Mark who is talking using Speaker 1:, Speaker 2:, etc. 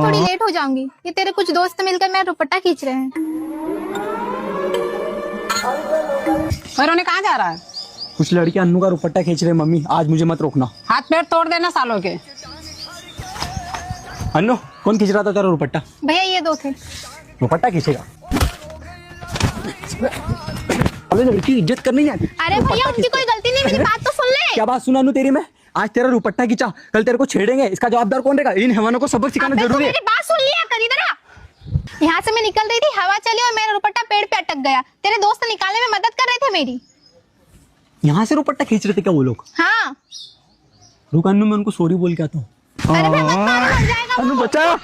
Speaker 1: थोड़ी लेट हो जाऊंगी। ये तेरे कुछ दोस्त मिलकर मेरा दुपट्टा खींच रहे हैं।
Speaker 2: और उन्हें कहाँ जा रहा है?
Speaker 3: कुछ लड़के अन्नू का दुपट्टा खींच रहे हैं मम्मी, आज मुझे मत रोकना।
Speaker 2: हाथ पैर तोड़ देना सालों के।
Speaker 3: अन्नू कौन खींच रहा था तेरा दुपट्टा?
Speaker 1: भैया ये दो थे।
Speaker 3: दुपट्टा खींचेगा? अरे लड़की इज्जत करनी नहीं आती।
Speaker 1: अरे भैया उनकी कोई गलती नहीं, मेरी बात तो सुन ले।
Speaker 3: क्या बात सुना अन्नू तेरी? मैं आज तेरा दुपट्टा खींचा, कल तेरे को छेड़ेंगे, इसका जवाबदार कौन रहेगा? इन हैवानों को सबक सिखाना जरूरी है।
Speaker 1: मेरी बात सुन लिया कर इधर आ। यहाँ से मैं निकल रही थी, हवा चली और मेरा दुपट्टा पेड़ पे अटक गया। तेरे दोस्त निकालने में मदद कर रहे थे मेरी।
Speaker 3: यहाँ से दुपट्टा खींच रहे थे क्या वो लोग?
Speaker 1: हाँ।
Speaker 3: रुक अन्नू, मैं उनको सॉरी बोल के आता हूँ।
Speaker 1: अरे भैया मत मारो, मर जाएगा वो।
Speaker 3: अन्नू बचा।